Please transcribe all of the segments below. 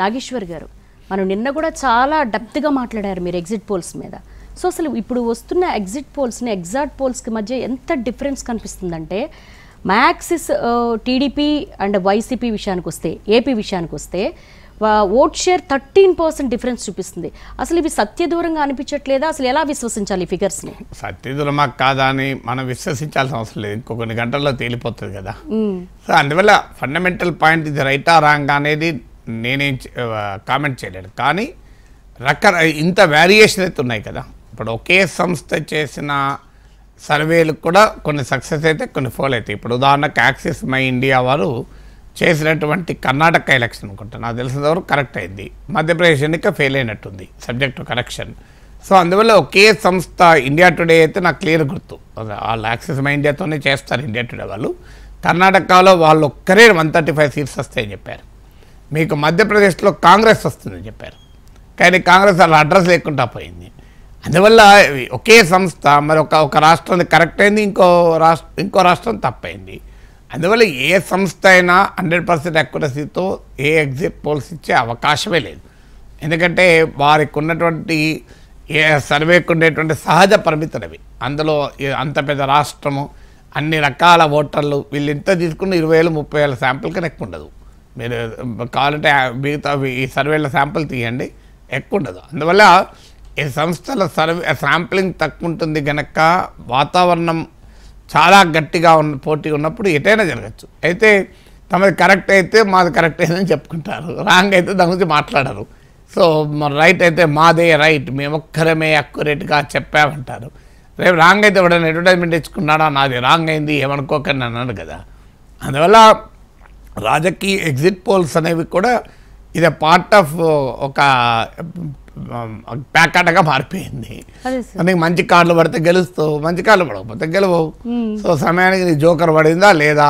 నాగేశ్వర్ గారు మనం నిన్న కూడా చాలా డెప్త్గా మాట్లాడారు మీరు ఎగ్జిట్ పోల్స్ మీద. సో అసలు ఇప్పుడు వస్తున్న ఎగ్జిట్ పోల్స్ని ఎగ్జాక్ట్ పోల్స్కి మధ్య ఎంత డిఫరెన్స్ కనిపిస్తుందంటే మ్యాక్సిస్ టీడీపీ అండ్ వైసీపీ విషయానికి వస్తే ఏపీ విషయానికి వస్తే ఓట్ షేర్ 13% డిఫరెన్స్ చూపిస్తుంది. అసలు ఇవి సత్యదూరంగా అనిపించట్లేదా? అసలు ఎలా విశ్వసించాలి ఈ ఫిగర్స్ని? సత్యదూరమా కాదా అని మనం విశ్వసించాల్సిన అవసరం లేదు, ఇంకొన్ని గంటల్లో తేలిపోతుంది కదా. సో అందువల్ల ఫండమెంటల్ పాయింట్ ఇది రైటా రాంగ్ అనేది నేనేం కామెంట్ చేయలేను. కానీ ఇంత వేరియేషన్ అయితే ఉన్నాయి కదా. ఇప్పుడు ఒకే సంస్థ చేసిన సర్వేలు కూడా కొన్ని సక్సెస్ అయితే కొన్ని ఫెయిల్ అవుతాయి. ఇప్పుడు ఉదాహరణకు యాక్సిస్ మై ఇండియా వారు చేసినటువంటి కర్ణాటక ఎలక్షన్ అనుకుంటా నాకు తెలిసిన వరకు కరెక్ట్ అయింది, మధ్యప్రదేశ్ ఎన్నిక ఫెయిల్ అయినట్టుంది సబ్జెక్ట్ టు కరెక్షన్. సో అందువల్ల ఒకే సంస్థ ఇండియా టుడే అయితే నాకు క్లియర్ గుర్తు, వాళ్ళు యాక్సిస్ మై ఇండియాతోనే చేస్తారు ఇండియా టుడే వాళ్ళు. కర్ణాటకలో వాళ్ళు ఒక్కరే 135 సీట్స్ వస్తాయని చెప్పారు. మీకు మధ్యప్రదేశ్లో కాంగ్రెస్ వస్తుందని చెప్పారు, కానీ కాంగ్రెస్ వాళ్ళ అడ్రస్ లేకుండా పోయింది. అందువల్ల ఒకే సంస్థ మరి ఒక రాష్ట్రం కరెక్ట్ అయింది, ఇంకో రాష్ట్రం తప్పైంది. అందువల్ల ఏ సంస్థ అయినా 100% అక్యురసీతో ఏ ఎగ్జిట్ పోల్స్ ఇచ్చే అవకాశమే లేదు. ఎందుకంటే వారికి ఉన్నటువంటి ఏ సర్వేకు ఉండేటువంటి సహజ పరిమితులవి. అందులో అంత పెద్ద రాష్ట్రము, అన్ని రకాల ఓటర్లు, వీళ్ళు ఇంత తీసుకున్న 20,000 30,000 శాంపుల్ కన్నా ఎక్కువ ఉండదు. మీరు కావాలంటే మిగతా ఈ సర్వేల శాంపుల్ తీయండి, ఎక్కువ ఉండదు. అందువల్ల ఈ సంస్థల శాంప్లింగ్ తక్కువ ఉంటుంది కనుక వాతావరణం చాలా గట్టిగా పోటీ ఉన్నప్పుడు ఎటైనా జరగచ్చు. అయితే తమది కరెక్ట్ అయితే మాది కరెక్ట్ అయిందని చెప్పుకుంటారు, రాంగ్ అయితే దాని గురించి మాట్లాడరు. సో రైట్ అయితే మాదే రైట్, మేము ఒక్కరమే అక్యురేట్గా చెప్పామంటారు. రేపు రాంగ్ అయితే ఎవడైనా అడ్వర్టైజ్మెంట్ ఇచ్చుకున్నాడా నాది రాంగ్ అయింది ఏమనుకోకని అన్నాడు కదా. అందువల్ల రాజకీయ ఎగ్జిట్ పోల్స్ అనేవి కూడా ఇది పార్ట్ ఆఫ్ ఒక ప్యాకాటగా మారిపోయింది. నీకు మంచి కార్డులు పడితే గెలుస్తావు, మంచి కార్డులు పడకపోతే గెలవవు. సో సమయానికి నీ జోకర్ పడిందా లేదా,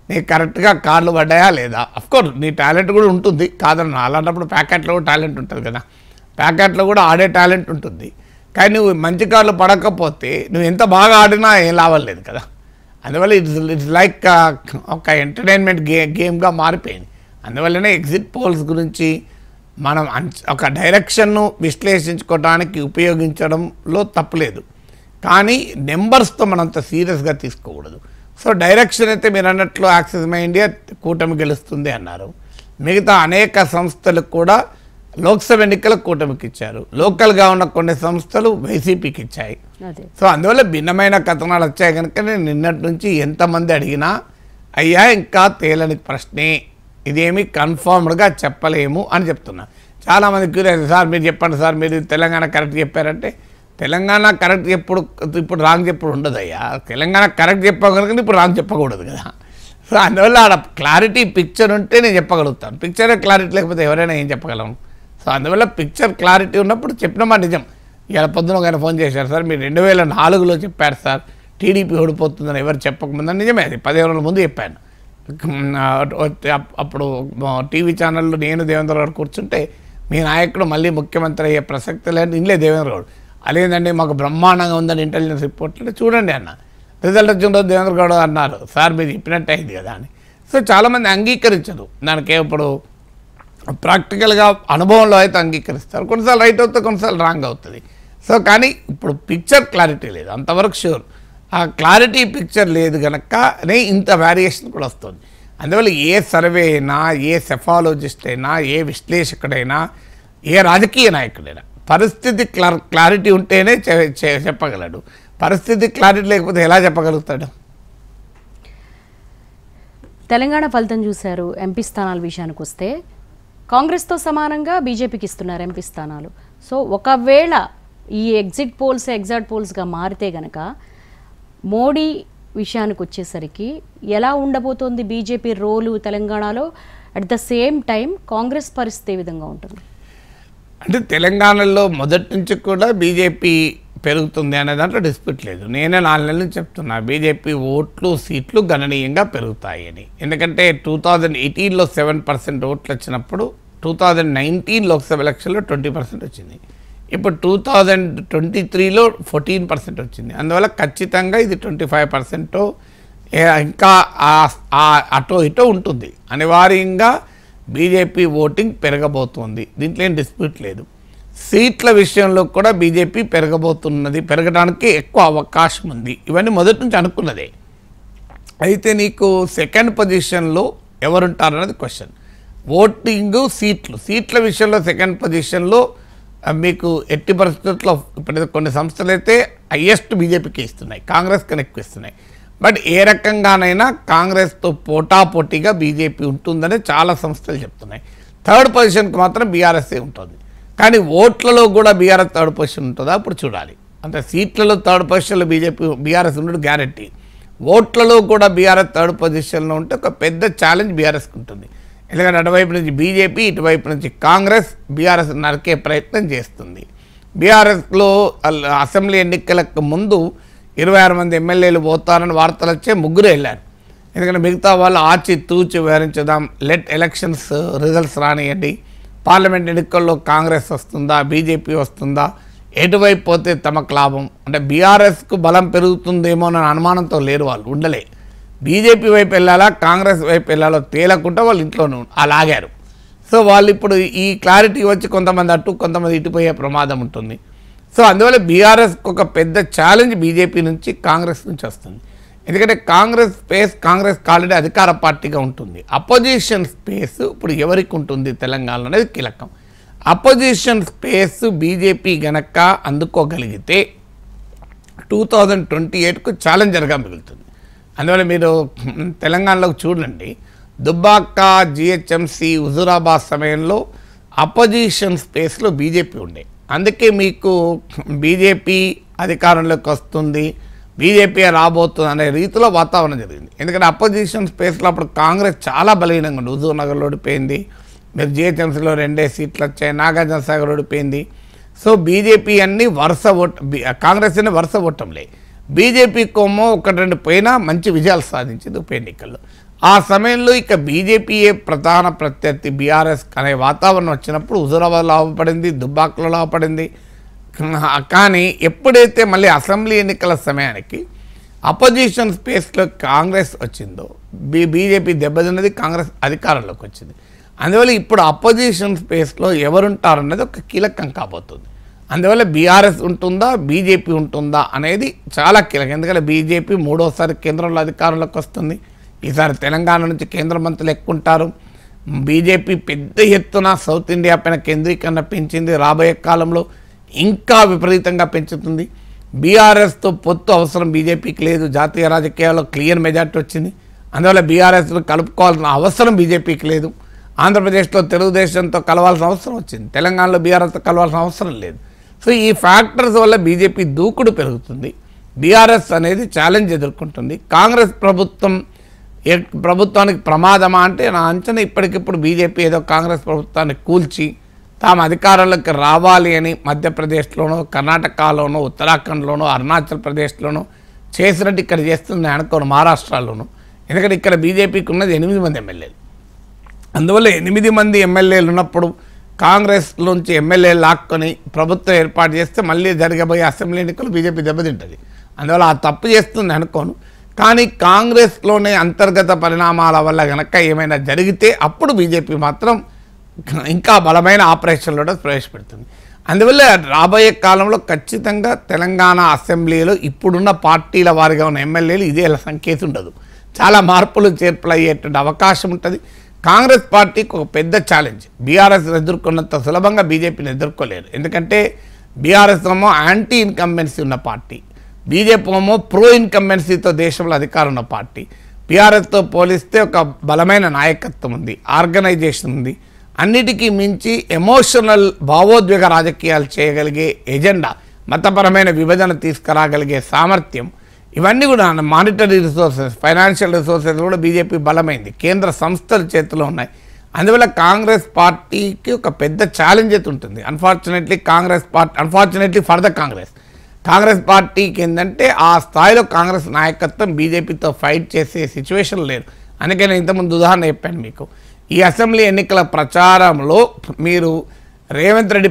నీకు కరెక్ట్గా కార్డులు పడ్డాయా లేదా. అఫ్కోర్స్ నీ టాలెంట్ కూడా ఉంటుంది కాదన్నా, అలాంటప్పుడు ప్యాకెట్లో కూడా టాలెంట్ ఉంటుంది కదా, ప్యాకెట్లో కూడా ఆడే టాలెంట్ ఉంటుంది. కానీ నువ్వు మంచి కార్డులు పడకపోతే నువ్వు ఎంత బాగా ఆడినా ఏం లాభం లేదు కదా. అందువల్ల ఇట్స్ లైక్ ఒక ఎంటర్టైన్మెంట్ గేమ్గా మారిపోయింది. అందువల్లనే ఎగ్జిట్ పోల్స్ గురించి మనం ఒక డైరెక్షన్ను విశ్లేషించుకోవడానికి ఉపయోగించడంలో తప్పులేదు, కానీ నెంబర్స్తో మనంత సీరియస్గా తీసుకోకూడదు. సో డైరెక్షన్ అయితే మీరు అన్నట్లు యాక్సిస్ మై ఇండియా కూటమి గెలుస్తుంది అన్నారు. మిగతా అనేక సంస్థలు కూడా లోక్సభ ఎన్నికలకు కూటమికి ఇచ్చారు, లోకల్గా ఉన్న కొన్ని సంస్థలు వైసీపీకి ఇచ్చాయి. సో అందువల్ల భిన్నమైన కథనాలు వచ్చాయి కనుక నేను నిన్నటి నుంచి ఎంతమంది అడిగినా అయ్యా ఇంకా తేలని ప్రశ్నే, ఇదేమి కన్ఫర్మ్డ్గా చెప్పలేము అని చెప్తున్నా. చాలామంది క్యూరియస్, సార్ మీరు చెప్పండి సార్, మీరు తెలంగాణ కరెక్ట్ చెప్పారంటే తెలంగాణ కరెక్ట్ ఇప్పుడు రాంగ్ చెప్పుడు ఉండదయ్యా. తెలంగాణ కరెక్ట్ చెప్పాం కనుక ఇప్పుడు రాంగ్ చెప్పకూడదు కదా. సో అందువల్ల ఆడ క్లారిటీ పిక్చర్ ఉంటే నేను చెప్పగలుగుతాను, పిక్చరే క్లారిటీ లేకపోతే ఎవరైనా ఏం చెప్పగలను. సో అందువల్ల పిక్చర్ క్లారిటీ ఉన్నప్పుడు చెప్పినమా నిజం. ఇలా పొద్దున ఒక ఆయన ఫోన్ చేశారు, సార్ మీరు 2004లో చెప్పారు సార్ టీడీపీ ఓడిపోతుందని ఎవరు చెప్పకముందని. నిజమే, అది 15 రోజుల ముందు చెప్పాను. అప్పుడు టీవీ ఛానల్లో నేను దేవేంద్ర గారు కూర్చుంటే మీ నాయకుడు మళ్ళీ ముఖ్యమంత్రి అయ్యే ప్రసక్తి లేదు ఇన్లే దేవేంద్ర గౌడ్, అదేంటంటే మాకు బ్రహ్మాండంగా ఉందని ఇంటెలిజెన్స్ రిపోర్ట్లో చూడండి అన్న, రిజల్ట్ వచ్చిన రోజు దేవేంద్ర గౌడ్ అన్నారు సార్ మీరు చెప్పినట్టు అయింది కదా అని. సో చాలామంది అంగీకరించరు దానికి. ఇప్పుడు ప్రాక్టికల్గా అనుభవంలో అయితే అంగీకరిస్తారు, కొన్నిసార్లు రైట్ అవుతుంది కొన్నిసార్లు రాంగ్ అవుతుంది. సో కానీ ఇప్పుడు పిక్చర్ క్లారిటీ లేదు అంతవరకు షూర్. ఆ క్లారిటీ పిక్చర్ లేదు కనుకనే ఇంత వేరియేషన్ కూడా వస్తుంది. అందువల్ల ఏ సర్వే అయినా, ఏ సెఫాలజిస్ట్ అయినా, ఏ విశ్లేషకుడైనా, ఏ రాజకీయ నాయకుడైనా పరిస్థితి క్లారిటీ ఉంటేనే చెప్పగలడు. పరిస్థితి క్లారిటీ లేకపోతే ఎలా చెప్పగలుగుతాడు? తెలంగాణ ఫలితం చూశారు. ఎంపీ స్థానాల విషయానికి వస్తే కాంగ్రెస్తో సమానంగా బీజేపీకి ఇస్తున్నారు ఎంపీ స్థానాలు. సో ఒకవేళ ఈ ఎగ్జిట్ పోల్స్ ఎగ్జాక్ట్ పోల్స్గా మారితే గనక మోడీ విషయానికి వచ్చేసరికి ఎలా ఉండబోతోంది బీజేపీ రోలు తెలంగాణలో? At the same time Congress పరిస్థితి ఏ విధంగా ఉంటుంది? అంటే తెలంగాణలో మొదటి నుంచి కూడా బీజేపీ పెరుగుతుంది అనే దాంట్లో డిస్ప్యూట్ లేదు. నేనే 4 నెలల నుంచి చెప్తున్నా బీజేపీ ఓట్లు సీట్లు గణనీయంగా పెరుగుతాయి అని. ఎందుకంటే 2018లో 7% ఓట్లు వచ్చినప్పుడు 2019 లోక్సభ ఎలక్షన్లో 20% వచ్చింది. ఇప్పుడు 2023లో 14% వచ్చింది. అందువల్ల ఖచ్చితంగా ఇది 25% ఇంకా అటో ఇటో ఉంటుంది. అనివార్యంగా బీజేపీ ఓటింగ్ పెరగబోతోంది, దీంట్లో ఏం డిస్ప్యూట్ లేదు. సీట్ల విషయంలో కూడా బీజేపీ పెరగబోతున్నది, పెరగడానికి ఎక్కువ అవకాశం ఉంది. ఇవన్నీ మొదటి నుంచి అనుకున్నదే. అయితే నీకు సెకండ్ పొజిషన్లో ఎవరుంటారన్నది క్వశ్చన్. ఓటింగ్ సీట్ల విషయంలో సెకండ్ పొజిషన్లో మీకు ఎట్టి పరిస్థితుల్లో ఇప్పుడు కొన్ని సంస్థలు అయితే హైయెస్ట్ బీజేపీకి ఇస్తున్నాయి, కాంగ్రెస్ కనెక్ట్ ఇస్తున్నాయి. బట్ ఏ రకంగానైనా కాంగ్రెస్తో పోటాపోటీగా బీజేపీ ఉంటుందని చాలా సంస్థలు చెప్తున్నాయి. థర్డ్ పొజిషన్కి మాత్రం బీఆర్ఎస్ఏ ఉంటుంది. కానీ ఓట్లలో కూడా బీఆర్ఎస్ థర్డ్ పొజిషన్ ఉంటుందా అప్పుడు చూడాలి. అంటే సీట్లలో థర్డ్ పొజిషన్లో బీఆర్ఎస్ ఉండడం గ్యారెంటీ. ఓట్లలో కూడా బీఆర్ఎస్ థర్డ్ పొజిషన్లో ఉంటే ఒక పెద్ద ఛాలెంజ్ బీఆర్ఎస్కి ఉంటుంది. ఎందుకంటే అటువైపు నుంచి బీజేపీ, ఇటువైపు నుంచి కాంగ్రెస్ బీఆర్ఎస్ నరికే ప్రయత్నం చేస్తుంది. బీఆర్ఎస్లో అసెంబ్లీ ఎన్నికలకు ముందు 26 మంది ఎమ్మెల్యేలు పోతారని వార్తలు వచ్చే 3 వెళ్ళారు. ఎందుకంటే మిగతా వాళ్ళు ఆచి తూచి వివరించదాం, లెట్ ఎలక్షన్స్ రిజల్ట్స్ రానియండి, పార్లమెంట్ ఎన్నికల్లో కాంగ్రెస్ వస్తుందా బీజేపీ వస్తుందా, ఎటువైపు పోతే తమకు లాభం, అంటే బీఆర్ఎస్కు బలం పెరుగుతుందేమో అనే అనుమానంతో లేరు వాళ్ళు, ఉండలే. బీజేపీ వైపు వెళ్ళాలా కాంగ్రెస్ వైపు వెళ్ళాలో తేలకుండా వాళ్ళు ఇంట్లోనే అలాగారు. సో వాళ్ళు ఇప్పుడు ఈ క్లారిటీ వచ్చి కొంతమంది అటు కొంతమంది ఇటుపోయే ప్రమాదం ఉంటుంది. సో అందువల్ల బీఆర్ఎస్కి ఒక పెద్ద ఛాలెంజ్ బీజేపీ నుంచి కాంగ్రెస్ నుంచి వస్తుంది. ఎందుకంటే కాంగ్రెస్ ఆల్రెడీ అధికార పార్టీగా ఉంటుంది. అపోజిషన్ స్పేస్ ఇప్పుడు ఎవరికి ఉంటుంది తెలంగాణలో అనేది కీలకం. అపోజిషన్ స్పేస్ బీజేపీ గనక అందుకోగలిగితే 2028కు ఛాలెంజర్గా మిగులుతుంది. అందువల్ల మీరు తెలంగాణలో చూడండి, దుబ్బాక, జిహెచ్ఎంసీ, హుజూరాబాద్ సమయంలో అపోజిషన్ స్పేస్లో బీజేపీ ఉండే. అందుకే మీకు బీజేపీ అధికారంలోకి వస్తుంది, బీజేపీ రాబోతుంది అనే రీతిలో వాతావరణం జరిగింది. ఎందుకంటే అపోజిషన్ స్పేస్లో అప్పుడు కాంగ్రెస్ చాలా బలహీనంగా ఉంది. హుజూర్ నగర్లో ఓడిపోయింది, మీరు జిహెచ్ఎంసీలో 2 సీట్లు వచ్చాయి, నాగార్జున సాగర్ ఓడిపోయింది. సో బీజేపీ అన్ని కాంగ్రెస్ అన్ని వరుస ఓటంలే. బీజేపీ కోమో 1-2 పోయినా మంచి విజయాలు సాధించింది ఉప ఎన్నికల్లో. ఆ సమయంలో ఇక బీజేపీయే ప్రధాన ప్రత్యర్థి బీఆర్ఎస్ అనే వాతావరణం వచ్చినప్పుడు హుజూరాబాద్లో లాభపడింది, దుబ్బాకలో లాభపడింది. కానీ ఎప్పుడైతే మళ్ళీ అసెంబ్లీ ఎన్నికల సమయానికి అపోజిషన్ స్పేస్లో కాంగ్రెస్ వచ్చిందో బీజేపీ దెబ్బతిన్నది, కాంగ్రెస్ అధికారంలోకి వచ్చింది. అందువల్ల ఇప్పుడు అపోజిషన్ స్పేస్లో ఎవరుంటారన్నది ఒక కీలకం కాబోతుంది. అందువల్ల బీఆర్ఎస్ ఉంటుందా బీజేపీ ఉంటుందా అనేది చాలా కీలకం. ఎందుకంటే బీజేపీ 3వసారి కేంద్రంలో అధికారంలోకి వస్తుంది. ఈసారి తెలంగాణ నుంచి కేంద్ర మంత్రులు ఎక్కువ ఉంటారు. బీజేపీ పెద్ద ఎత్తున సౌత్ ఇండియా పైన కేంద్రీకరణ పెంచింది, రాబోయే కాలంలో ఇంకా విపరీతంగా పెంచుతుంది. బీఆర్ఎస్తో పొత్తు అవసరం బీజేపీకి లేదు, జాతీయ రాజకీయాల్లో క్లియర్ మెజార్టీ వచ్చింది. అందువల్ల బీఆర్ఎస్ను కలుపుకోవాల్సిన అవసరం బీజేపీకి లేదు. ఆంధ్రప్రదేశ్లో తెలుగుదేశంతో కలవాల్సిన అవసరం వచ్చింది, తెలంగాణలో బీఆర్ఎస్తో కలవాల్సిన అవసరం లేదు. సో ఈ ఫ్యాక్టర్స్ వల్ల బీజేపీ దూకుడు పెరుగుతుంది, బీఆర్ఎస్ అనేది ఛాలెంజ్ ఎదుర్కొంటుంది. కాంగ్రెస్ ప్రభుత్వానికి ప్రమాదమా అంటే నా అంచనా ఇప్పటికిప్పుడు బీజేపీ ఏదో కాంగ్రెస్ ప్రభుత్వాన్ని కూల్చి తాము అధికారంలోకి రావాలి అని మధ్యప్రదేశ్లోనో, కర్ణాటకలోనో, ఉత్తరాఖండ్లోనో, అరుణాచల్ ప్రదేశ్లోనో చేసినట్టు ఇక్కడ చేస్తుంది అనుకోను, మహారాష్ట్రలోనూ. ఎందుకంటే ఇక్కడ బీజేపీకి ఉన్నది 8 మంది ఎమ్మెల్యేలు. అందువల్ల 8 మంది ఎమ్మెల్యేలు ఉన్నప్పుడు కాంగ్రెస్లోంచి ఎమ్మెల్యేలు లాక్కొని ప్రభుత్వం ఏర్పాటు చేస్తే మళ్ళీ జరగబోయే అసెంబ్లీ ఎన్నికలు బీజేపీ దెబ్బతింటుంది. అందువల్ల ఆ తప్పు చేస్తుంది అనుకోను. కానీ కాంగ్రెస్లోనే అంతర్గత పరిణామాల వల్ల కనుక ఏమైనా జరిగితే అప్పుడు బీజేపీ మాత్రం ఇంకా బలమైన ఆపరేషన్లో ప్రవేశపెడుతుంది. అందువల్ల రాబోయే కాలంలో ఖచ్చితంగా తెలంగాణ అసెంబ్లీలో ఇప్పుడున్న పార్టీల వారిగా ఉన్న ఎమ్మెల్యేలు ఇదే సంకేతం ఉండదు, చాలా మార్పులు చేర్పులు అయ్యేటువంటి అవకాశం ఉంటుంది. కాంగ్రెస్ పార్టీకి ఒక పెద్ద ఛాలెంజ్, బీఆర్ఎస్ ఎదుర్కొన్నంత సులభంగా బీజేపీని ఎదుర్కోలేరు. ఎందుకంటే బీఆర్ఎస్ ఏమో యాంటీ ఇన్కంబెన్సీ ఉన్న పార్టీ, బీజేపీ ఏమో ప్రో ఇన్కంబెన్సీతో దేశంలో అధికారం ఉన్న పార్టీ. బీఆర్ఎస్తో పోలిస్తే ఒక బలమైన నాయకత్వం ఉంది, ఆర్గనైజేషన్ ఉంది, అన్నిటికీ మించి ఎమోషనల్ భావోద్వేగ రాజకీయాలు చేయగలిగే ఎజెండా, మతపరమైన విభజన తీసుకురాగలిగే సామర్థ్యం, ఇవన్నీ కూడా మానిటరీ రిసోర్సెస్, ఫైనాన్షియల్ రిసోర్సెస్ కూడా బీజేపీ బలమైంది, కేంద్ర సంస్థల చేతిలో ఉన్నాయి. అందువల్ల కాంగ్రెస్ పార్టీకి ఒక పెద్ద ఛాలెంజ్ అయితే ఉంటుంది. అన్ఫార్చునేట్లీ ఫర్ ద కాంగ్రెస్ పార్టీకి ఏంటంటే ఆ స్థాయిలో కాంగ్రెస్ నాయకత్వం బీజేపీతో ఫైట్ చేసే సిచ్యువేషన్ లేదు. అందుకే నేను ఇంతకుముందు ఉదాహరణ చెప్పాను మీకు. ఈ అసెంబ్లీ ఎన్నికల ప్రచారంలో మీరు రేవంత్ రెడ్డి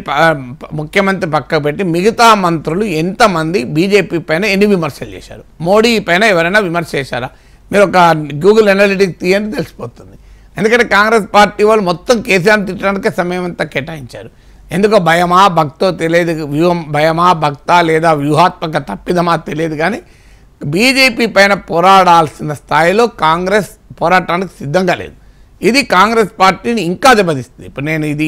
ముఖ్యమంత్రి పక్క పెట్టి మిగతా మంత్రులు ఎంతమంది బీజేపీ పైన ఎన్ని విమర్శలు చేశారు, మోడీ పైన ఎవరైనా విమర్శ చేశారా? మీరు ఒక గూగుల్ అనలిటిక్స్ తీయండి తెలిసిపోతుంది. ఎందుకంటే కాంగ్రెస్ పార్టీ వాళ్ళు మొత్తం కేసీఆర్ తిట్టడానికే సమయం అంతా కేటాయించారు. ఎందుకో భయమా భక్తో తెలియదు, భయమా భక్త లేదా వ్యూహాత్మక తప్పిదమా తెలియదు, కానీ బీజేపీ పైన పోరాడాల్సిన స్థాయిలో కాంగ్రెస్ పోరాటానికి సిద్ధంగా లేదు. ఇది కాంగ్రెస్ పార్టీని ఇంకా దెబ్బతీస్తుంది. ఇప్పుడు నేను ఇది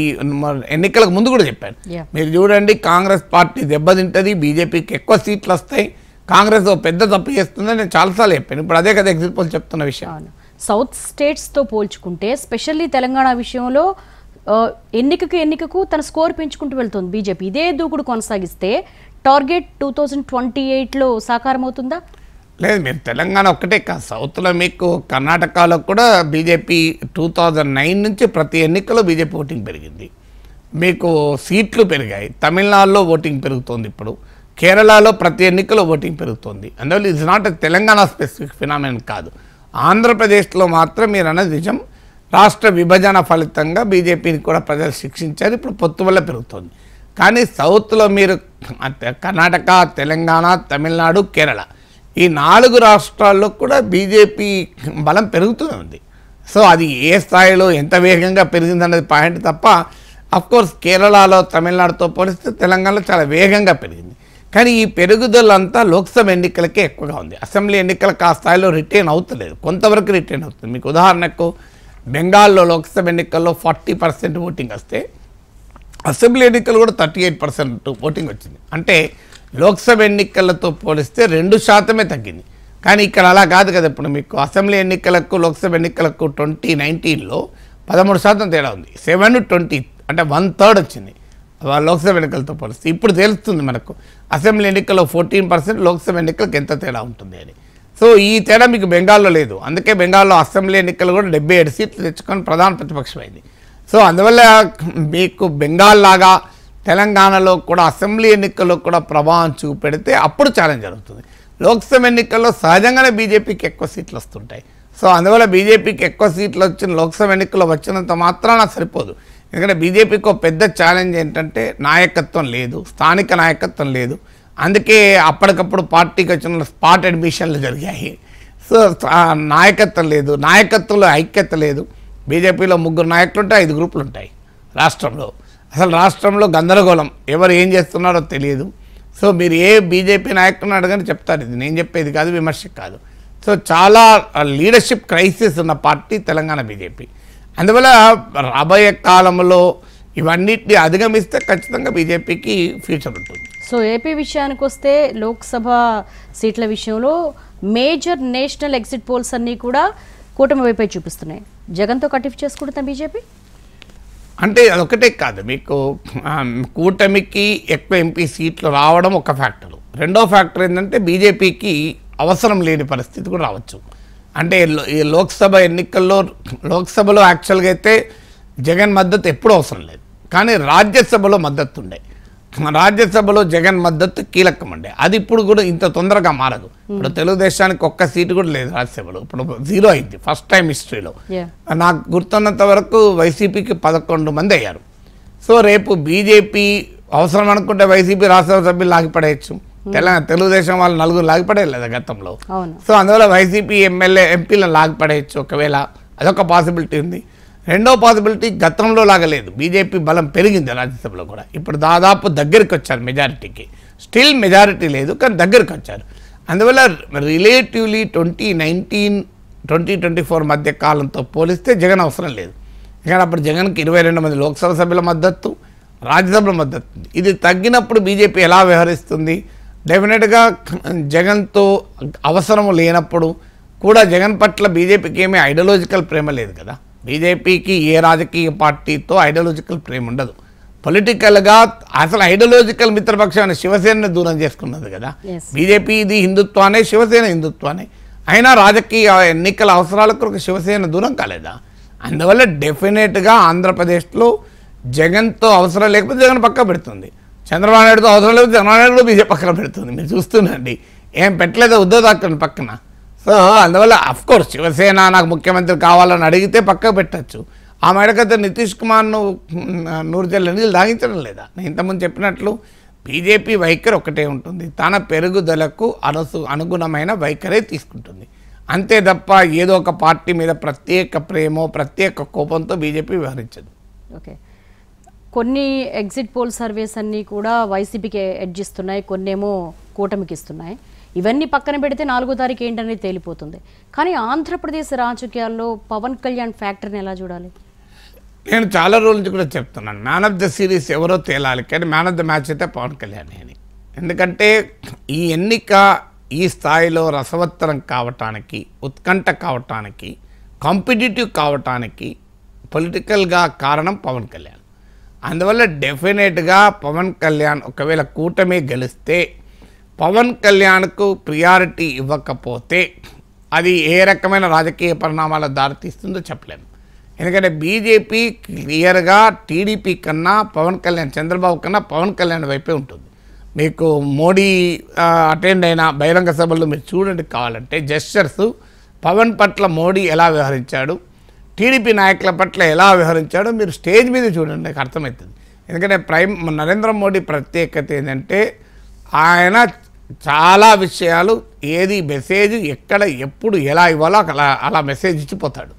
ఎన్నికలకు ముందు కూడా చెప్పాను. మీరు చూడండి, కాంగ్రెస్ పార్టీ దెబ్బతింటుంది, బీజేపీకి ఎక్కువ సీట్లు వస్తాయి, కాంగ్రెస్ పెద్ద తప్పు చేస్తుందని నేను చాలాసార్లు చెప్పాను. ఇప్పుడు అదే కదా ఎగ్జిట్ పోల్ చెప్తున్న విషయం. సౌత్ స్టేట్స్తో పోల్చుకుంటే స్పెషల్లీ తెలంగాణ విషయంలో ఎన్నికకు తన స్కోర్ పెంచుకుంటూ వెళ్తుంది బీజేపీ. ఇదే దూకుడు కొనసాగిస్తే టార్గెట్ 2028లో సాకారం అవుతుందా? లేదు, మీరు తెలంగాణ ఒక్కటే కాదు, సౌత్లో మీకు కర్ణాటకలో కూడా బీజేపీ 2009 నుంచి ప్రతి ఎన్నికలో బీజేపీ ఓటింగ్ పెరిగింది, మీకు సీట్లు పెరిగాయి. తమిళనాడులో ఓటింగ్ పెరుగుతోంది, ఇప్పుడు కేరళలో ప్రతి ఎన్నికలో ఓటింగ్ పెరుగుతోంది. అందువల్ల it's not Telangana specific phenomenon కాదు. ఆంధ్రప్రదేశ్లో మాత్రం మీరు అన్నది నిజం, రాష్ట్ర విభజన ఫలితంగా బీజేపీని కూడా ప్రజలు శిక్షించారు, ఇప్పుడు పొత్తు వల్ల పెరుగుతోంది. కానీ సౌత్లో మీరు కర్ణాటక, తెలంగాణ, తమిళనాడు, కేరళ ఈ 4 రాష్ట్రాల్లో కూడా బీజేపీ బలం పెరుగుతూనే ఉంది. సో అది ఏ స్థాయిలో ఎంత వేగంగా పెరిగిందన్నది పాయింట్ తప్ప, అఫ్కోర్స్ కేరళలో తమిళనాడుతో పోలిస్తే తెలంగాణలో చాలా వేగంగా పెరిగింది. కానీ ఈ పెరుగుదలంతా లోక్సభ ఎన్నికలకే ఎక్కువగా ఉంది, అసెంబ్లీ ఎన్నికలకు ఆ స్థాయిలో రిటైన్ అవుతలేదు, కొంతవరకు రిటైన్ అవుతుంది. మీకు ఉదాహరణకు బెంగాల్లో లోక్సభ ఎన్నికల్లో 40% ఓటింగ్ వస్తే అసెంబ్లీ ఎన్నికలు కూడా 38% ఓటింగ్ వచ్చింది. అంటే లోక్సభ ఎన్నికలతో పోలిస్తే 2% తగ్గింది. కానీ ఇక్కడ అలా కాదు కదా. ఇప్పుడు మీకు అసెంబ్లీ ఎన్నికలకు లోక్సభ ఎన్నికలకు 2019లో 13% తేడా ఉంది, 7-20 అంటే 1/3 వచ్చింది లోక్సభ ఎన్నికలతో పోలిస్తే. ఇప్పుడు తెలుస్తుంది మనకు అసెంబ్లీ ఎన్నికల్లో 14%, లోక్సభ ఎన్నికలకు ఎంత తేడా ఉంటుంది అని. సో ఈ తేడా మీకు బెంగాల్లో లేదు. అందుకే బెంగాల్లో అసెంబ్లీ ఎన్నికలు కూడా 77 సీట్లు తెచ్చుకొని ప్రధాన ప్రతిపక్షమైంది. సో అందువల్ల మీకు బెంగాల్ లాగా తెలంగాణలో కూడా అసెంబ్లీ ఎన్నికల్లో కూడా ప్రభావం చూపెడితే అప్పుడు ఛాలెంజ్ జరుగుతుంది. లోక్సభ ఎన్నికల్లో సహజంగానే బీజేపీకి ఎక్కువ సీట్లు వస్తుంటాయి. సో అందువల్ల బీజేపీకి ఎక్కువ సీట్లు వచ్చిన లోక్సభ ఎన్నికల్లో వచ్చినంత మాత్రాన సరిపోదు. ఎందుకంటే బీజేపీకి ఒక పెద్ద ఛాలెంజ్ ఏంటంటే నాయకత్వం లేదు, స్థానిక నాయకత్వం లేదు. అందుకే అప్పటికప్పుడు పార్టీకి వచ్చిన స్పాట్ అడ్మిషన్లు జరిగాయి. సో నాయకత్వం లేదు, నాయకత్వంలో ఐక్యత లేదు. బీజేపీలో 3 నాయకులు ఉంటాయి, 5 గ్రూపులు ఉంటాయి రాష్ట్రంలో. అసలు రాష్ట్రంలో గందరగోళం, ఎవరు ఏం చేస్తున్నారో తెలియదు. సో మీరు ఏ బీజేపీ నాయకులను అడగని చెప్తారు, ఇది నేను చెప్పేది కాదు, విమర్శ కాదు. సో చాలా లీడర్షిప్ క్రైసిస్ ఉన్న పార్టీ తెలంగాణ బీజేపీ. అందువల్ల రాబోయే కాలంలో ఇవన్నిటిని అధిగమిస్తే ఖచ్చితంగా బీజేపీకి ఫ్యూచర్ ఉంటుంది. సో ఏపీ విషయానికి వస్తే లోక్సభ సీట్ల విషయంలో మేజర్ నేషనల్ ఎగ్జిట్ పోల్స్ అన్నీ కూడా కూటమి వైపే చూపిస్తున్నాయి. జగన్తో కటిఫ్ చేసుకుంటున్న బీజేపీ అంటే అదొకటే కాదు, మీకు కూటమికి ఎక్కువ ఎంపీ సీట్లు రావడం ఒక ఫ్యాక్టరు. రెండో ఫ్యాక్టర్ ఏంటంటే బీజేపీకి అవసరం లేని పరిస్థితి కూడా రావచ్చు. అంటే ఈ లోక్సభ ఎన్నికల్లో లోక్సభలో యాక్చువల్గా అయితే జగన్ మద్దతు ఎప్పుడూ అవసరం లేదు, కానీ రాజ్యసభలో మద్దతు ఉండే. రాజ్యసభలో జగన్ మద్దతు కీలకం ఉండే, అది ఇప్పుడు కూడా ఇంత తొందరగా మారదు. ఇప్పుడు తెలుగుదేశానికి ఒక్క సీటు కూడా లేదు రాజ్యసభలో, ఇప్పుడు 0 అయింది ఫస్ట్ టైం హిస్టరీలో. నాకు గుర్తున్నంత వరకు వైసీపీకి 11 మంది అయ్యారు. సో రేపు బీజేపీ అవసరం అనుకుంటే వైసీపీ రాజ్యసభ సభ్యులు లాగిపడేయచ్చు, తెలుగుదేశం వాళ్ళు 4 లాగిపడేది లేదా గతంలో. సో అందువల్ల వైసీపీ ఎంపీలను లాగిపడేయచ్చు ఒకవేళ, అదొక పాసిబిలిటీ ఉంది. రెండో పాసిబిలిటీ గతంలో లాగలేదు, బీజేపీ బలం పెరిగింది రాజ్యసభలో కూడా. ఇప్పుడు దాదాపు దగ్గరికి వచ్చారు మెజారిటీకి, స్టిల్ మెజారిటీ లేదు కానీ దగ్గరికి వచ్చారు. అందువల్ల రిలేటివ్లీ 2019-2024 మధ్య కాలంతో పోలిస్తే జగన్ అవసరం లేదు. ఎందుకంటే అప్పుడు జగన్కి 22 మంది లోక్సభ సభ్యుల మద్దతు, రాజ్యసభలో మద్దతు. ఇది తగ్గినప్పుడు బీజేపీ ఎలా వ్యవహరిస్తుంది? డెఫినెట్గా జగన్తో అవసరం లేనప్పుడు కూడా జగన్ పట్ల బీజేపీకి ఏమీ ఐడియాలజికల్ ప్రేమ లేదు కదా. బీజేపీకి ఏ రాజకీయ పార్టీతో ఐడియాలజికల్ ప్రేమ ఉండదు. పొలిటికల్గా అసలు ఐడియాలజికల్ మిత్రపక్షమైన శివసేనని దూరం చేసుకున్నది కదా. బీజేపీ ఇది హిందుత్వానే, శివసేన హిందుత్వానే. అయినా రాజకీయ ఎన్నికల అవసరాల కొరకు శివసేన దూరం కాలేదా? అందువల్ల డెఫినెట్గా ఆంధ్రప్రదేశ్లో జగన్తో అవసరం లేకపోతే జగన్ పక్క పెడుతుంది, చంద్రబాబు నాయుడుతో అవసరం లేకపోతే చంద్రబాబు నాయుడు కూడా బీజేపీ పక్కన పెడుతుంది. మీరు చూస్తుండండి, ఏం పెట్టలేదో ఉద్దవ్ ఠాక్రే పక్కన. సో అందువల్ల అఫ్కోర్స్ శివసేన నాకు ముఖ్యమంత్రి కావాలని అడిగితే పక్కకు పెట్టచ్చు. ఆ మేడకైతే నితీష్ కుమార్ను నూరుజల్ల నీళ్ళు తాగించడం లేదా? నేను ఇంతకుముందు చెప్పినట్లు బీజేపీ వైఖరి ఒకటే ఉంటుంది, తన పెరుగుదలకు అనుగుణమైన వైఖరే తీసుకుంటుంది. అంతే తప్ప ఏదో ఒక పార్టీ మీద ప్రత్యేక ప్రేమో ప్రత్యేక కోపంతో బీజేపీ వ్యవహరించదు. ఓకే, కొన్ని ఎగ్జిట్ పోల్ సర్వేస్ అన్నీ కూడా వైసీపీకి ఎడ్జ్ ఇస్తున్నాయి, కొన్నేమో కూటమికి ఇస్తున్నాయి. ఇవన్నీ పక్కన పెడితే 4వ తారీఖు ఏంటనేది తేలిపోతుంది. కానీ ఆంధ్రప్రదేశ్ రాజకీయాల్లో పవన్ కళ్యాణ్ ఫ్యాక్టర్ని ఎలా చూడాలి? నేను చాలా రోజుల నుంచి కూడా చెప్తున్నాను, మ్యాన్ ఆఫ్ ద సిరీస్ ఎవరో తేలాలి, కానీ మ్యాన్ ఆఫ్ ద మ్యాచ్ అయితే పవన్ కళ్యాణ్ అని. ఎందుకంటే ఈ ఎన్నిక ఈ స్థాయిలో రసవత్తరం కావటానికి, ఉత్కంఠ కావటానికి, కాంపిటేటివ్ కావటానికి పొలిటికల్గా కారణం పవన్ కళ్యాణ్. అందువల్ల డెఫినెట్గా పవన్ కళ్యాణ్ ఒకవేళ కూటమి గెలిస్తే పవన్ కళ్యాణ్కు ప్రియారిటీ ఇవ్వకపోతే అది ఏ రకమైన రాజకీయ పరిణామాలకు దారితీస్తుందో చెప్పలేము. ఎందుకంటే బీజేపీ క్లియర్గా టీడీపీ కన్నా పవన్ కళ్యాణ్, చంద్రబాబు కన్నా పవన్ కళ్యాణ్ వైపే ఉంటుంది. మీకు మోడీ అటెండ్ అయిన బహిరంగ సభల్లో మీరు చూడండి కావాలంటే జెస్చర్స్, పవన్ పట్ల మోడీ ఎలా వ్యవహరించాడు, టీడీపీ నాయకుల పట్ల ఎలా వ్యవహరించాడో మీరు స్టేజ్ మీద చూడండి, నాకు అర్థమవుతుంది. ఎందుకంటే నరేంద్ర మోడీ ప్రత్యేకత ఏంటంటే ఆయన చాలా విషయాలు ఏది మెసేజ్ ఎక్కడ ఎప్పుడు ఎలా ఇవ్వాలో అలా మెసేజ్ ఇచ్చిపోతాడు.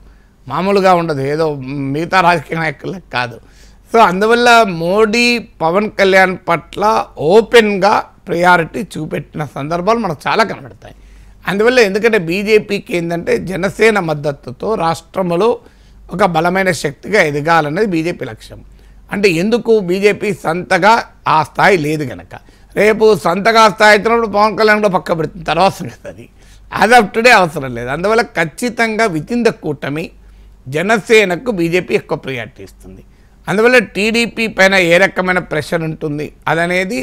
మామూలుగా ఉండదు, ఏదో మిగతా రాజకీయ నాయకులకు కాదు. సో అందువల్ల మోడీ పవన్ కళ్యాణ్ పట్ల ఓపెన్గా ప్రయారిటీ చూపెట్టిన సందర్భాలు మనకు చాలా కనబడతాయి. అందువల్ల ఎందుకంటే బీజేపీకి ఏంటంటే జనసేన మద్దతుతో రాష్ట్రంలో ఒక బలమైన శక్తిగా ఎదగాలనేది బీజేపీ లక్ష్యం. అంటే ఎందుకు బీజేపీ సంతగా ఆ స్థాయి లేదు కనుక, రేపు సంతగా స్థాయి అయినప్పుడు పవన్ కళ్యాణ్ కూడా పక్క పెడుతుంది, తర్వాత సంగతి యాజ్ ఆఫ్ టుడే అవసరం లేదు. అందువల్ల ఖచ్చితంగా వితిన్ ద కూటమి జనసేనకు బీజేపీ ఎక్కువ ప్రియారిటీ ఇస్తుంది. అందువల్ల టీడీపీ పైన ఏ రకమైన ప్రెషర్ ఉంటుంది అదనేది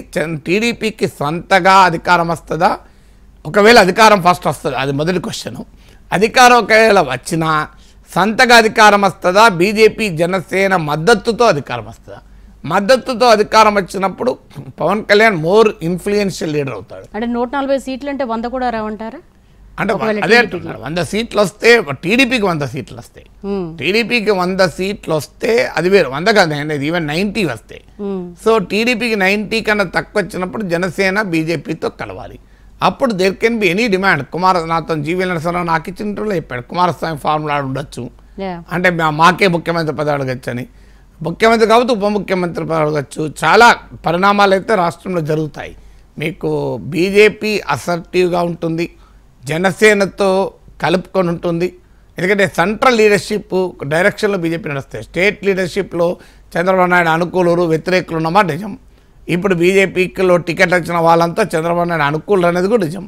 టీడీపీకి సొంతగా అధికారం వస్తుందా, ఒకవేళ అధికారం ఫస్ట్ వస్తుంది, అది మొదటి క్వశ్చను. అధికారం ఒకవేళ వచ్చినా సొంతగా అధికారం వస్తుందా, బీజేపీ జనసేన మద్దతుతో అధికారం వస్తుందా? మద్దతుతో అధికారం వచ్చినప్పుడు Pawan Kalyan more influential leader అవుతాడు. అంటే 140 సీట్లు అంటే 100 కూడా రావంటారా? అంటే అదే అంటున్నాడు, 100 సీట్లు వస్తే టీడీపీకి 100 సీట్లు వస్తాయి. టీడీపీకి 100 సీట్లు వస్తే అది వేరు, 100 కాదు అనేది ఈవెన్ 90 వస్తాయి. సో టీడీపీకి 90 కన్నా తక్కువ వచ్చినప్పుడు జనసేన బీజేపీతో కలవాలి. అప్పుడు there can be any demand. నాతో జీవీ నరసింహరావు నాకు ఇచ్చినట్లు చెప్పాడు, కుమారస్వామి ఫార్ములా ఉండొచ్చు, అంటే మాకే ముఖ్యమంత్రి పదవి అడగచ్చు అని. ముఖ్యమంత్రి కాబట్టి ఉప ముఖ్యమంత్రి పదవి అడగచ్చు. చాలా పరిణామాలు అయితే రాష్ట్రంలో జరుగుతాయి. మీకు బీజేపీ అసర్టివ్గా ఉంటుంది, జనసేనతో కలుపుకొని ఉంటుంది. ఎందుకంటే సెంట్రల్ లీడర్షిప్ డైరెక్షన్లో బీజేపీ నడుస్తాయి. స్టేట్ లీడర్షిప్లో చంద్రబాబు నాయుడు అనుకూలురు వ్యతిరేకులు ఉన్నమా నిజం. ఇప్పుడు బీజేపీలో టికెట్ వచ్చిన వాళ్ళంతా చంద్రబాబు నాయుడు అనుకూలు అనేది కూడా నిజం.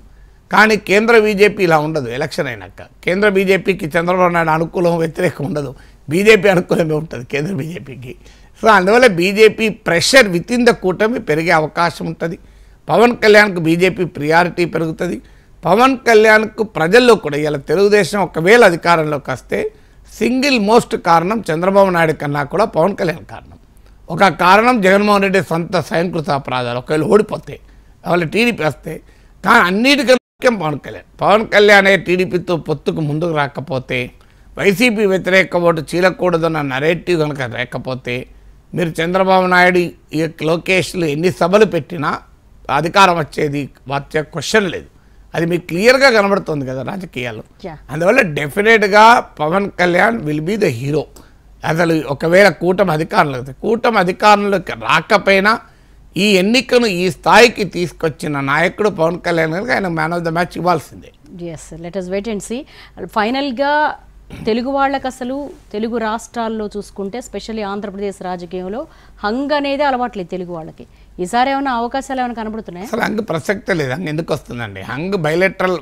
కానీ కేంద్ర బీజేపీ ఇలా ఉండదు. ఎలక్షన్ అయినాక కేంద్ర బీజేపీకి చంద్రబాబు నాయుడు అనుకూలం వ్యతిరేకం ఉండదు, బీజేపీ అనుకూలమే ఉంటుంది కేంద్ర బీజేపీకి. సో అందువల్ల BJP pressure with in the కూటమి పెరిగే అవకాశం ఉంటుంది. పవన్ కళ్యాణ్కు బీజేపీ ప్రియారిటీ పెరుగుతుంది. పవన్ కళ్యాణ్కు ప్రజల్లో కూడా ఇలా తెలుగుదేశం ఒకవేళ అధికారంలోకి వస్తే సింగిల్ మోస్ట్ కారణం చంద్రబాబు నాయుడు కన్నా కూడా పవన్ కళ్యాణ్ కారణం. ఒక కారణం జగన్మోహన్ రెడ్డి సొంత స్వయంకృత అపరాధాలు ఒకవేళ ఓడిపోతే, వాళ్ళ టీడీపీ వస్తే. కానీ అన్నిటికన్నా ముఖ్యం పవన్ కళ్యాణ్ టీడీపీతో పొత్తుకు ముందుకు రాకపోతే, వైసీపీ వ్యతిరేక ఓటు చీలకూడదన్న నరేటివ్ కనుక లేకపోతే, మీరు చంద్రబాబు నాయుడు ఈ లోకేష్లు ఎన్ని సభలు పెట్టినా అధికారం వచ్చే క్వశ్చన్ లేదు. అది మీకు క్లియర్గా కనబడుతుంది కదా రాజకీయాలు. అందువల్ల డెఫినెట్గా Pawan Kalyan will be the hero. అసలు ఒకవేళ కూటమి అధికారంలోకి రాకపోయినా ఈ ఎన్నికను ఈ స్థాయికి తీసుకొచ్చిన నాయకుడు పవన్ కళ్యాణ్ కనుక ఆయన మ్యాన్ ఆఫ్ ద మ్యాచ్ ఇవ్వాల్సిందే. Yes, let us wait and see. ఫైనల్గా తెలుగు వాళ్ళకి అసలు తెలుగు రాష్ట్రాల్లో చూసుకుంటే స్పెషల్లీ ఆంధ్రప్రదేశ్ రాజకీయంలో హంగ్ అనేది అలవాట్లేదు తెలుగు వాళ్ళకి. ఈసారి ఏమైనా అవకాశాలు ఏమైనా కనబడుతున్నాయి? అసలు హంగ్ ప్రసక్తే లేదు. హంగ్ ఎందుకు వస్తుందండి? హంగ్ బైలెటరల్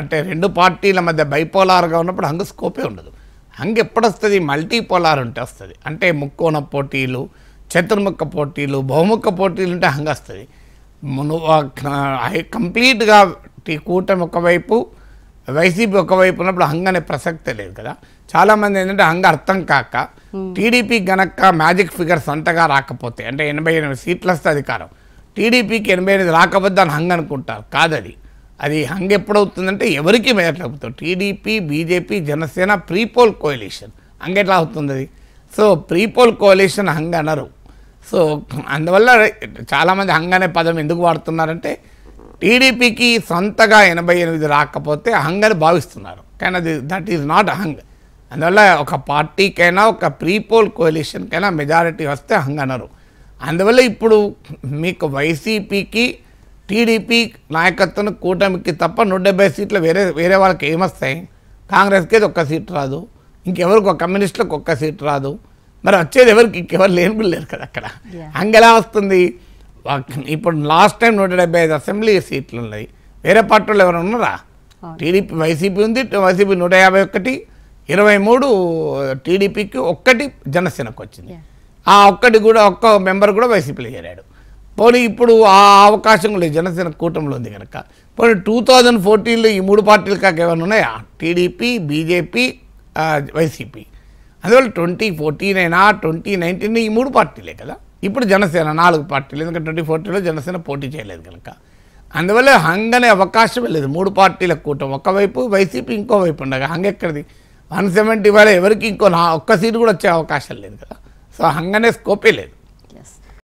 అంటే రెండు పార్టీల మధ్య బైపోలార్గా ఉన్నప్పుడు హంగ్ స్కోపే ఉండదు. హంగ్ ఎప్పుడు వస్తుంది? మల్టీపోలార్ ఉంటే వస్తుంది. అంటే ముక్కోణ పోటీలు, చతుర్ముఖ పోటీలు, బహుముఖ పోటీలు ఉంటే హంగ్ వస్తుంది. కంప్లీట్గా కూటమి ఒకవైపు, వైసీపీ ఒకవైపు ఉన్నప్పుడు హంగ్ అనే ప్రసక్తే లేదు కదా. చాలామంది ఏంటంటే హంగ్ అర్థం కాక టీడీపీ గనక మ్యాజిక్ ఫిగర్స్ అంతగా రాకపోతే, అంటే 88 సీట్లు వస్తే అధికారం, టీడీపీకి 88 రాకపోతే దాన్ని హంగ్ అనుకుంటారు. కాదది. అది హంగ్ ఎప్పుడవుతుందంటే ఎవరికి మేరలేకపోతుంది. TDP, BJP, Janasena prepoll కోalition. Hung ఎట్లా అవుతుంది అది? సో ప్రీపోల్ కోalition హంగ్ అనరు. సో అందువల్ల చాలామంది హంగ్ అనే పదం ఎందుకు వాడుతున్నారంటే టీడీపీకి సొంతగా 88 రాకపోతే హంగ్ అని భావిస్తున్నారు. కానీ అది దట్ ఈజ్ నాట్ హంగ్. అందువల్ల ఒక పార్టీకైనా ఒక ప్రీపోల్ కోalitionకైనా మెజారిటీ వస్తే హంగ్ అనరు. అందువల్ల ఇప్పుడు మీకు వైసీపీకి టీడీపీ నాయకత్వం కూటమికి తప్ప 170 సీట్లు వేరే వాళ్ళకి ఏమొస్తాయి? కాంగ్రెస్కి ఒక్క సీట్ రాదు, ఇంకెవరికి ఒక కమ్యూనిస్టులకు ఒక్క సీట్ రాదు. మరి వచ్చేది ఎవరికి? ఇంకెవరు లేరు కదా అక్కడ. హంగెలా వస్తుంది? ఇప్పుడు లాస్ట్ టైం 175 అసెంబ్లీ సీట్లు ఉన్నాయి. వేరే పార్టీలు ఎవరు ఉన్నారా? టీడీపీ వైసీపీ ఉంది, వైసీపీ 151, 23 టీడీపీకి, 1 జనసేనకు వచ్చింది. ఆ ఒక్కటి కూడా ఒక్క మెంబర్ కూడా వైసీపీలో చేరాడు. పోనీ ఇప్పుడు ఆ అవకాశం లేదు, జనసేన కూటమిలో ఉంది కనుక. పోనీ 2014లో ఈ 3 పార్టీలు కాక ఏమైనా ఉన్నాయా? TDP, BJP, YCP. అందువల్ల 2014 అయినా 2019 ఈ 3 పార్టీలే కదా. ఇప్పుడు జనసేన 4 పార్టీలు, ఎందుకంటే 2014లో జనసేన పోటీ చేయలేదు కనుక. అందువల్ల హంగ్ అనే అవకాశమే లేదు. 3 పార్టీల కూటమి ఒకవైపు, వైసీపీ ఇంకోవైపు ఉండగా హంగ్ ఎక్కడిది? 170 వాళ్ళ ఎవరికి ఒక్క సీటు కూడా వచ్చే అవకాశం లేదు కదా. సో హంగ్ అనే స్కోపే లేదు.